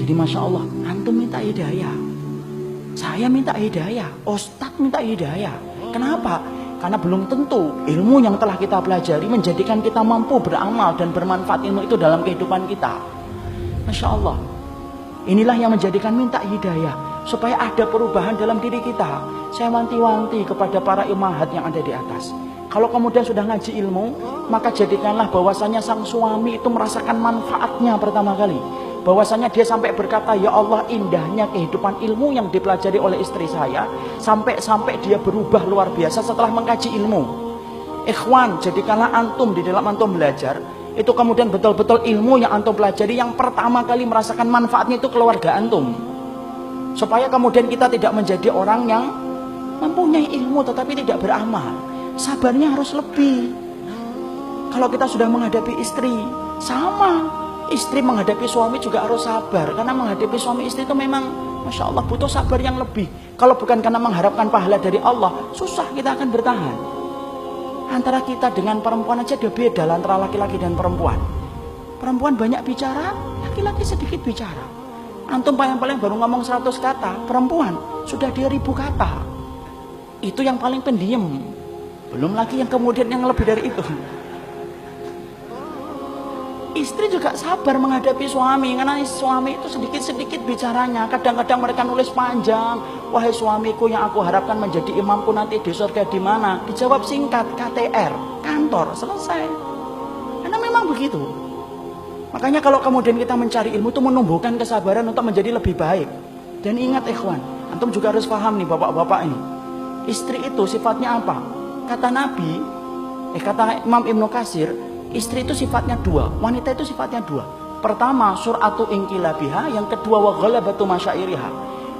Jadi Masya Allah, antum minta hidayah, saya minta hidayah, Ustadz minta hidayah. Kenapa? Karena belum tentu ilmu yang telah kita pelajari menjadikan kita mampu beramal dan bermanfaat ilmu itu dalam kehidupan kita. Masya Allah, inilah yang menjadikan minta hidayah, supaya ada perubahan dalam diri kita. Saya wanti-wanti kepada para imahat yang ada di atas, kalau kemudian sudah ngaji ilmu, maka jadikanlah bahwasanya sang suami itu merasakan manfaatnya pertama kali. Bahwasanya dia sampai berkata, ya Allah, indahnya kehidupan ilmu yang dipelajari oleh istri saya, sampai dia berubah luar biasa setelah mengkaji ilmu. Ikhwan, jadikanlah antum di dalam antum belajar, itu kemudian betul-betul ilmu yang antum pelajari yang pertama kali merasakan manfaatnya itu keluarga antum. Supaya kemudian kita tidak menjadi orang yang mempunyai ilmu tetapi tidak beramal. Sabarnya harus lebih. Kalau kita sudah menghadapi istri, sama. Istri menghadapi suami juga harus sabar. Karena menghadapi suami istri itu memang Masya Allah butuh sabar yang lebih. Kalau bukan karena mengharapkan pahala dari Allah, susah kita akan bertahan. Antara kita dengan perempuan aja ada beda antara laki-laki dan perempuan. Perempuan banyak bicara, laki-laki sedikit bicara. Antum paling-paling baru ngomong 100 kata, perempuan sudah 2000 kata. Itu yang paling pendiam. Belum lagi yang kemudian yang lebih dari itu. Istri juga sabar menghadapi suami, karena suami itu sedikit-sedikit bicaranya. Kadang-kadang mereka nulis panjang, wahai suamiku yang aku harapkan menjadi imamku nanti di surga di mana? Dijawab singkat, KTR, kantor, selesai. Karena memang begitu. Makanya kalau kemudian kita mencari ilmu itu menumbuhkan kesabaran untuk menjadi lebih baik. Dan ingat ikhwan, antum juga harus paham nih bapak-bapak ini. Istri itu sifatnya apa? Kata Nabi, kata Imam Ibnu Katsir, istri itu sifatnya dua, wanita itu sifatnya dua. Pertama, sur'atu inqilabiha, yang kedua wa ghalabatu masyairiha.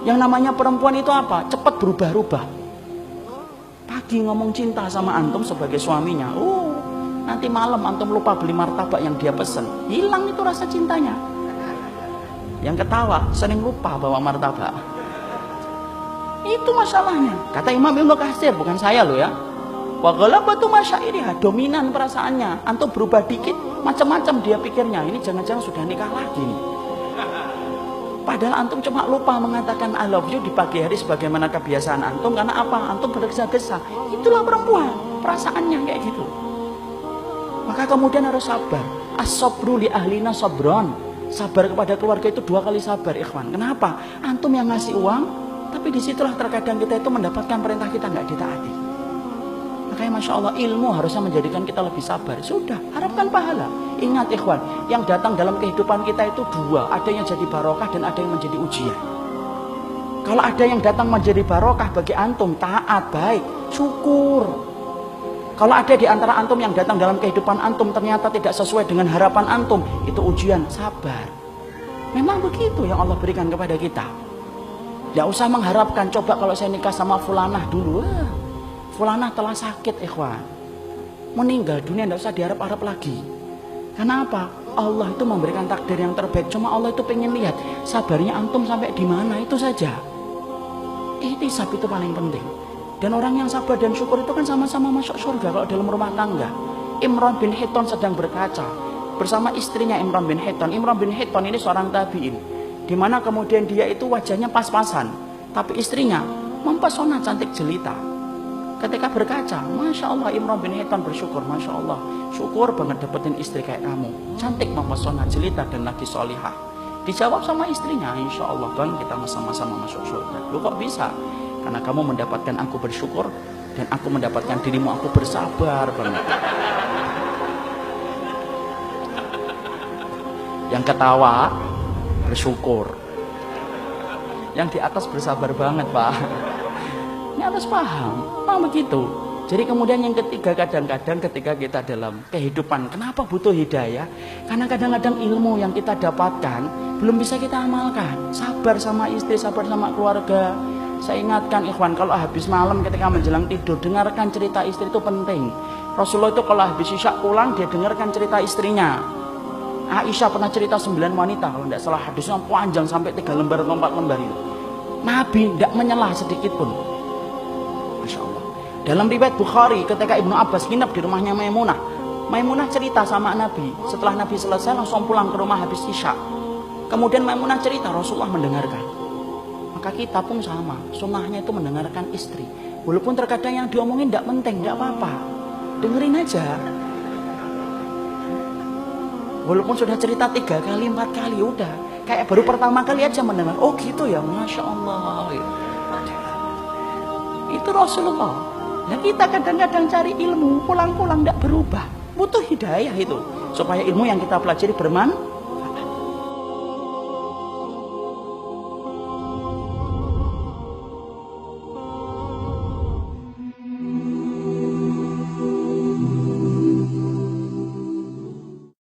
Yang namanya perempuan itu apa? Cepat berubah-ubah. Pagi ngomong cinta sama antum sebagai suaminya, nanti malam antum lupa beli martabak yang dia pesen, hilang itu rasa cintanya. Yang ketawa sering lupa bawa martabak. Itu masalahnya. Kata Imam Ibnu Katsir, bukan saya loh ya. Wa ghalabatu masyairiha, dominan perasaannya. Antum berubah dikit, macam-macam dia pikirnya. Ini jangan-jangan sudah nikah lagi nih. Padahal antum cuma lupa mengatakan I love you di pagi hari sebagaimana kebiasaan antum. Karena apa? Antum bergesa-gesa. Itulah perempuan, perasaannya kayak gitu. Maka kemudian harus sabar. As-sabru li ahlina sabron. Sabar kepada keluarga itu 2 kali sabar, ikhwan. Kenapa? Antum yang ngasih uang, tapi disitulah terkadang kita itu mendapatkan perintah kita nggak ditaati. Makanya Masya Allah, ilmu harusnya menjadikan kita lebih sabar. Sudah, harapkan pahala. Ingat ikhwan, yang datang dalam kehidupan kita itu 2. Ada yang jadi barokah dan ada yang menjadi ujian. Kalau ada yang datang menjadi barokah bagi antum, taat, baik, syukur. Kalau ada di antara antum yang datang dalam kehidupan antum ternyata tidak sesuai dengan harapan antum, itu ujian, sabar. Memang begitu yang Allah berikan kepada kita. Tidak usah mengharapkan, coba kalau saya nikah sama fulanah dulu. Fulanah telah sakit ikhwan, meninggal dunia, tidak usah diharap-harap lagi. Karena apa? Allah itu memberikan takdir yang terbaik. Cuma Allah itu pengen lihat sabarnya antum sampai di mana, itu saja. Ihtisab itu paling penting. Dan orang yang sabar dan syukur itu kan sama-sama masuk surga kalau dalam rumah tangga. Imran bin Hitton sedang berkaca bersama istrinya Imran bin Hitton. Imran bin Hitton ini seorang tabi'in, di mana kemudian dia itu wajahnya pas-pasan, tapi istrinya mempesona, cantik jelita. Ketika berkaca, Masya Allah, Imran bin Hitton bersyukur, Masya Allah, syukur banget dapetin istri kayak kamu, cantik, mempesona, jelita, dan lagi solihah. Dijawab sama istrinya, Insya Allah bang, kita sama-sama masuk surga. Lu kok bisa? Karena kamu mendapatkan aku bersyukur, dan aku mendapatkan dirimu, aku bersabar banget. Yang ketawa bersyukur, yang di atas bersabar banget pak. Ini harus paham, begitu. Jadi kemudian yang ketiga, kadang-kadang ketika kita dalam kehidupan, kenapa butuh hidayah? Karena kadang-kadang ilmu yang kita dapatkan belum bisa kita amalkan. Sabar sama istri, sabar sama keluarga. Saya ingatkan ikhwan, kalau habis malam ketika menjelang tidur, dengarkan cerita istri itu penting. Rasulullah itu kalau habis isya pulang, dia dengarkan cerita istrinya. Aisyah pernah cerita 9 wanita, kalau tidak salah hadisnya panjang sampai 3 lembar atau 4 lembar itu. Nabi tidak menyelah sedikit pun. Masya Allah. Dalam riwayat Bukhari, ketika Ibnu Abbas nginep di rumahnya Maimunah, Maimunah cerita sama Nabi. Setelah Nabi selesai langsung pulang ke rumah habis isya. Kemudian Maimunah cerita Rasulullah mendengarkan. Maka kita pun sama, sunnahnya itu mendengarkan istri. Walaupun terkadang yang diomongin tidak penting, tidak apa-apa, dengerin aja. Walaupun sudah cerita 3 kali, 4 kali, udah kayak baru pertama kali aja mendengar. Oh gitu ya, Masya Allah. Itu Rasulullah. Nah kita kadang-kadang cari ilmu, pulang-pulang tidak berubah. Butuh hidayah itu, supaya ilmu yang kita pelajari bermanfaat.